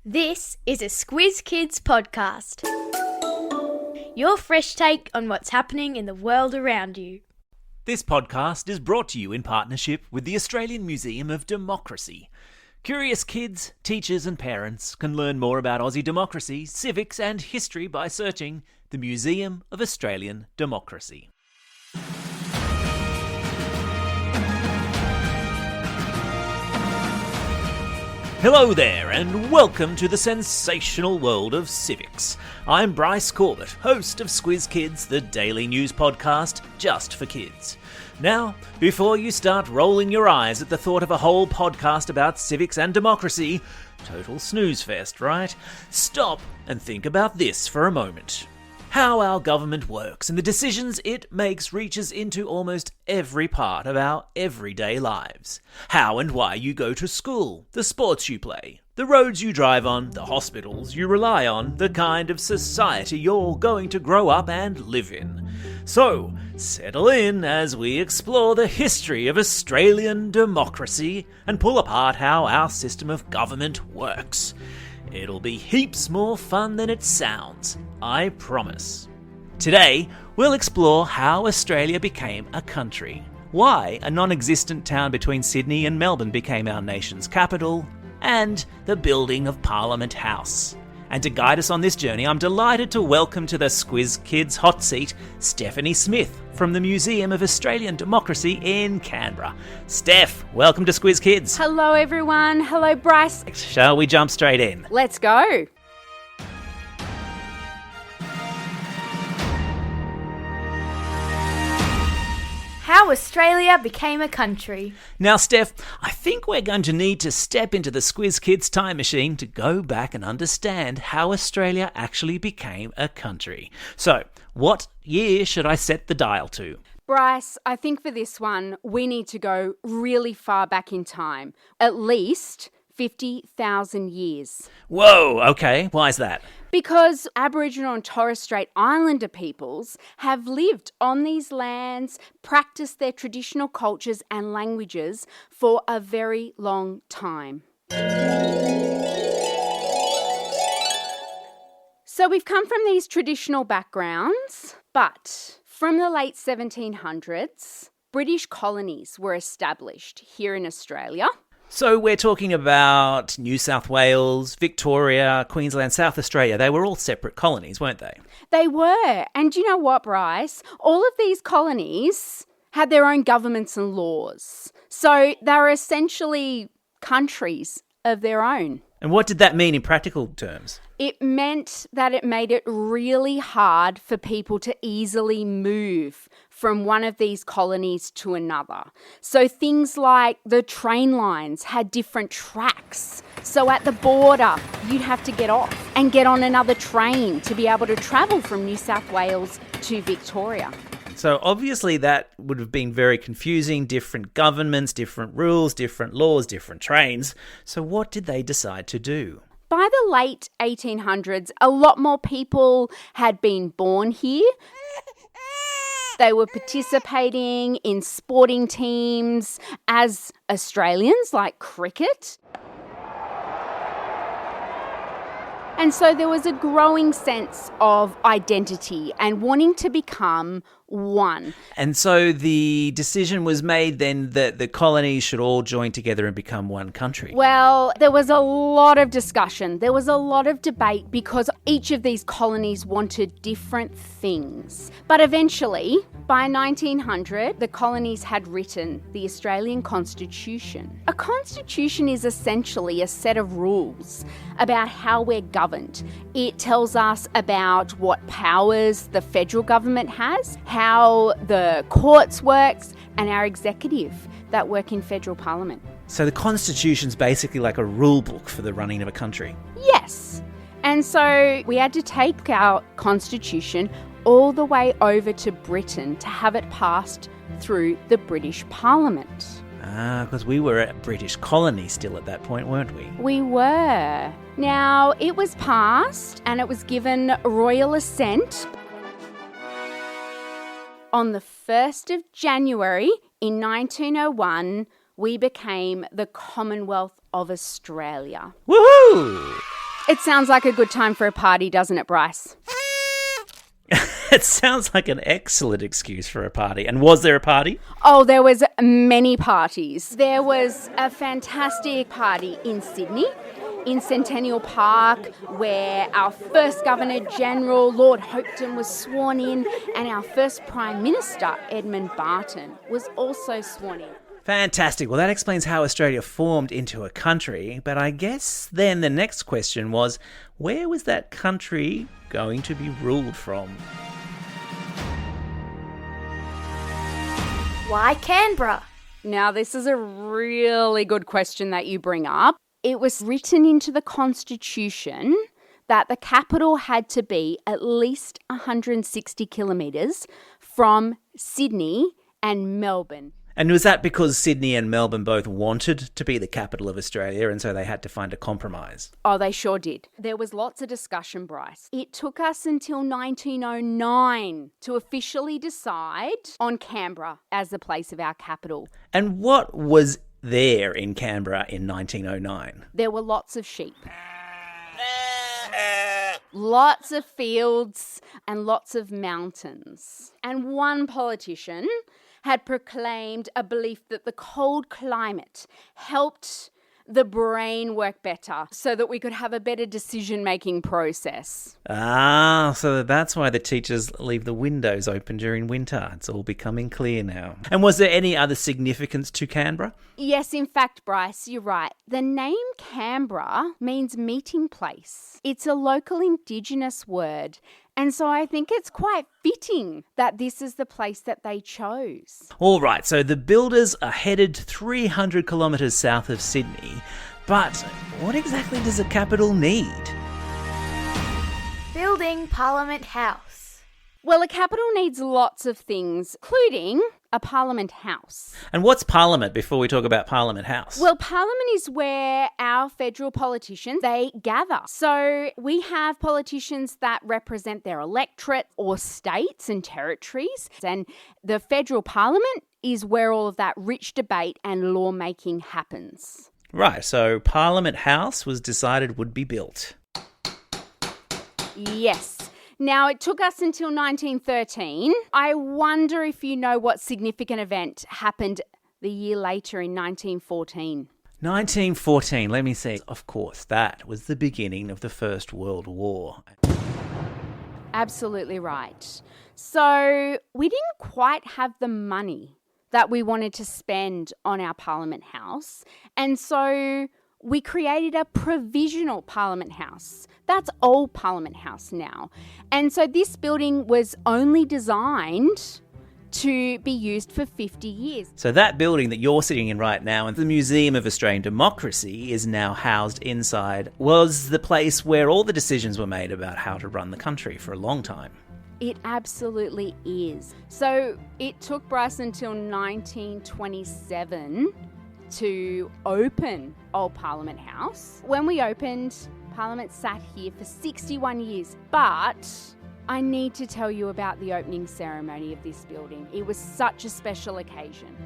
This is a Squiz Kids podcast. Your fresh take on what's happening in the world around you. This podcast is brought to you in partnership with the Australian Museum of Democracy. Curious kids, teachers and parents can learn more about Aussie democracy, civics and history by searching the Museum of Australian Democracy. Hello there and welcome to the sensational world of civics. I'm Bryce Corbett, host of Squiz Kids, the daily news podcast just for kids. Now, before you start rolling your eyes at the thought of a whole podcast about civics and democracy, total snoozefest, right? Stop and think about this for a moment. How our government works and the decisions it makes reaches into almost every part of our everyday lives. How and why you go to school, the sports you play, the roads you drive on, the hospitals you rely on, the kind of society you're going to grow up and live in. So, settle in as we explore the history of Australian democracy and pull apart how our system of government works. It'll be heaps more fun than it sounds, I promise. Today, we'll explore how Australia became a country, why a non-existent town between Sydney and Melbourne became our nation's capital, and the building of Parliament House. And to guide us on this journey, I'm delighted to welcome to the Squiz Kids hot seat, Stephanie Smith from the Museum of Australian Democracy in Canberra. Steph, welcome to Squiz Kids. Hello everyone. Hello Bryce. Shall we jump straight in? Let's go. How Australia became a country. Now, Steph, I think we're going to need to step into the Squiz Kids time machine to go back and understand how Australia actually became a country. So, what year should I set the dial to? Bryce, I think for this one, we need to go really far back in time. At least 50,000 years. Whoa, okay. Why is that? Because Aboriginal and Torres Strait Islander peoples have lived on these lands, practiced their traditional cultures and languages for a very long time. So we've come from these traditional backgrounds, but from the late 1700s, British colonies were established here in Australia. So we're talking about New South Wales, Victoria, Queensland, South Australia. They were all separate colonies, weren't they? They were. And you know what, Bryce? All of these colonies had their own governments and laws. So they were essentially countries of their own. And what did that mean in practical terms? It meant that it made it really hard for people to easily move from one of these colonies to another. So things like the train lines had different tracks. So at the border, you'd have to get off and get on another train to be able to travel from New South Wales to Victoria. So obviously that would have been very confusing, different governments, different rules, different laws, different trains. So what did they decide to do? By the late 1800s, a lot more people had been born here. They were participating in sporting teams as Australians, like cricket. And so there was a growing sense of identity and wanting to become one. And so the decision was made then that the colonies should all join together and become one country. Well, there was a lot of discussion. There was a lot of debate because each of these colonies wanted different things. But eventually, by 1900, the colonies had written the Australian Constitution. A constitution is essentially a set of rules about how we're governed. It tells us about what powers the federal government has, how the courts works, and our executive that work in federal parliament. So the Constitution's basically like a rule book for the running of a country. Yes. And so we had to take our constitution all the way over to Britain to have it passed through the British Parliament. Because we were a British colony still at that point, weren't we? We were. Now, it was passed and it was given royal assent on the 1st of January in 1901. We became the Commonwealth of Australia. Woohoo! It sounds like a good time for a party, doesn't it, Bryce? It sounds like an excellent excuse for a party. And was there a party? Oh, there was many parties. There was a fantastic party in Sydney, in Centennial Park, where our first Governor-General, Lord Hopetoun, was sworn in, and our first Prime Minister, Edmund Barton, was also sworn in. Fantastic. Well, that explains how Australia formed into a country. But I guess then the next question was, where was that country going to be ruled from? Why Canberra? Now, this is a really good question that you bring up. It was written into the Constitution that the capital had to be at least 160 kilometres from Sydney and Melbourne. And was that because Sydney and Melbourne both wanted to be the capital of Australia and so they had to find a compromise? Oh, they sure did. There was lots of discussion, Bryce. It took us until 1909 to officially decide on Canberra as the place of our capital. And what was there in Canberra in 1909? There were lots of sheep. Lots of fields and lots of mountains. And one politician had proclaimed a belief that the cold climate helped the brain work better so that we could have a better decision-making process. Ah, so that's why the teachers leave the windows open during winter. It's all becoming clear now. And was there any other significance to Canberra? Yes, in fact, Bryce, you're right. The name Canberra means meeting place. It's a local Indigenous word. And so I think it's quite fitting that this is the place that they chose. All right, so the builders are headed 300 kilometres south of Sydney. But what exactly does a capital need? Building Parliament House. Well, a capital needs lots of things, including a Parliament House. And what's Parliament before we talk about Parliament House? Well, Parliament is where our federal politicians, they gather. So we have politicians that represent their electorate or states and territories. And the federal Parliament is where all of that rich debate and lawmaking happens. Right, so Parliament House was decided would be built. Yes. Now, it took us until 1913. I wonder if you know what significant event happened the year later in 1914. 1914, let me see. Of course, that was the beginning of the First World War. Absolutely right. So we didn't quite have the money that we wanted to spend on our Parliament House. And so we created a provisional Parliament House. That's old Parliament House now. And so this building was only designed to be used for 50 years. So that building that you're sitting in right now, and the Museum of Australian Democracy is now housed inside, was the place where all the decisions were made about how to run the country for a long time. It absolutely is. So it took Bryce until 1927 to open Old Parliament House. When we opened, Parliament sat here for 61 years, but I need to tell you about the opening ceremony of this building. It was such a special occasion.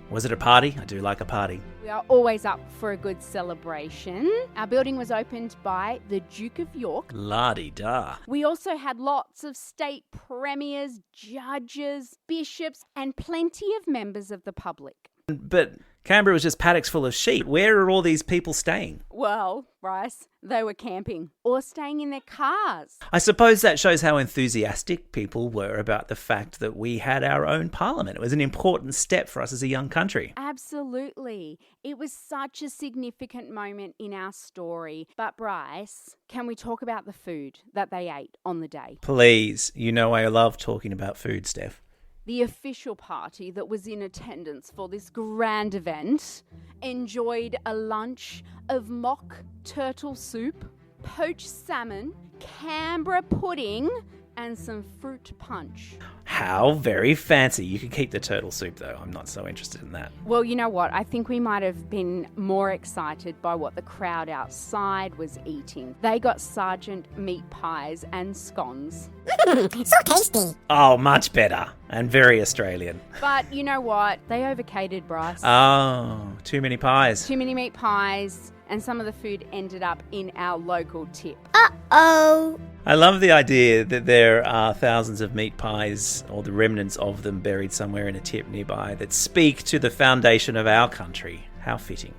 Was it a party? I do like a party. We are always up for a good celebration. Our building was opened by the Duke of York. La-di-da. We also had lots of state premiers, judges, bishops, and plenty of members of the public. But Canberra was just paddocks full of sheep. Where are all these people staying? Well, Bryce, they were camping or staying in their cars. I suppose that shows how enthusiastic people were about the fact that we had our own parliament. It was an important step for us as a young country. Absolutely. It was such a significant moment in our story. But Bryce, can we talk about the food that they ate on the day? Please. You know I love talking about food, Steph. The official party that was in attendance for this grand event enjoyed a lunch of mock turtle soup, poached salmon, Canberra pudding, and some fruit punch. How very fancy. You can keep the turtle soup, though. I'm not so interested in that. Well, you know what? I think we might have been more excited by what the crowd outside was eating. They got sergeant meat pies and scones. So tasty. Oh, much better. And very Australian. But you know what? They overcated, Bryce. Oh, too many pies. Too many meat pies, and some of the food ended up in our local tip. Uh-oh. I love the idea that there are thousands of meat pies, or the remnants of them, buried somewhere in a tip nearby that speak to the foundation of our country. How fitting.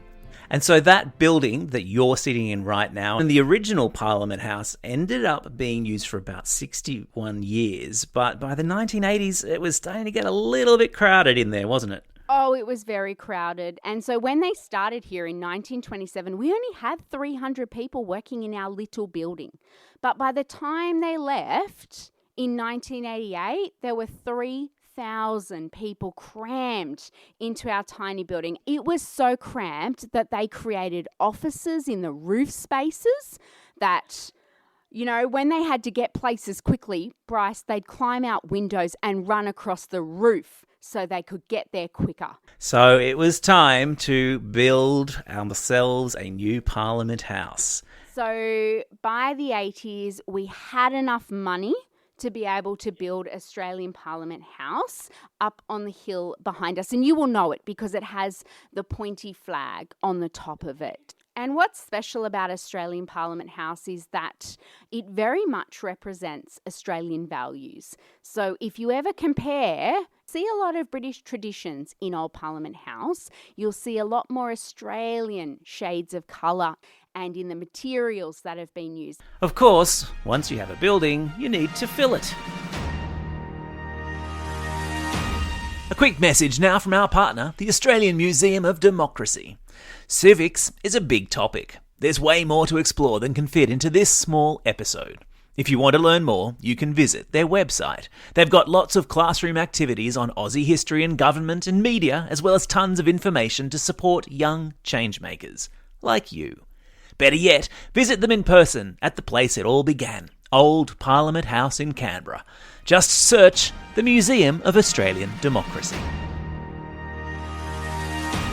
And so that building that you're sitting in right now, and the original Parliament House, ended up being used for about 61 years. But by the 1980s, it was starting to get a little bit crowded in there, wasn't it? Oh, it was very crowded. And so when they started here in 1927, we only had 300 people working in our little building. But by the time they left in 1988, there were 3,000 people crammed into our tiny building. It was so cramped that they created offices in the roof spaces that, you know, when they had to get places quickly, Bryce, they'd climb out windows and run across the roof so they could get there quicker. So it was time to build ourselves a new Parliament House. So by the 80s, we had enough money to be able to build Australian Parliament House up on the hill behind us. And you will know it because it has the pointy flag on the top of it. And what's special about Australian Parliament House is that it very much represents Australian values. So if you ever compare, see a lot of British traditions in Old Parliament House, you'll see a lot more Australian shades of colour and in the materials that have been used. Of course, once you have a building, you need to fill it. A quick message now from our partner, the Australian Museum of Democracy. Civics is a big topic. There's way more to explore than can fit into this small episode. If you want to learn more, you can visit their website. They've got lots of classroom activities on Aussie history and government and media, as well as tons of information to support young changemakers, like you. Better yet, visit them in person at the place it all began, Old Parliament House in Canberra. Just search the Museum of Australian Democracy.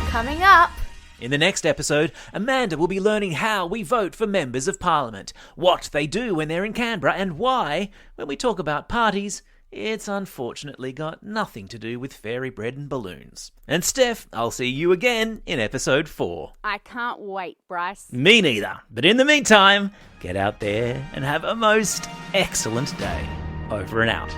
Coming up. In the next episode, Amanda will be learning how we vote for members of Parliament, what they do when they're in Canberra, and why, when we talk about parties, it's unfortunately got nothing to do with fairy bread and balloons. And Steph, I'll see you again in episode 4. I can't wait, Bryce. Me neither. But in the meantime, get out there and have a most excellent day. Over and out.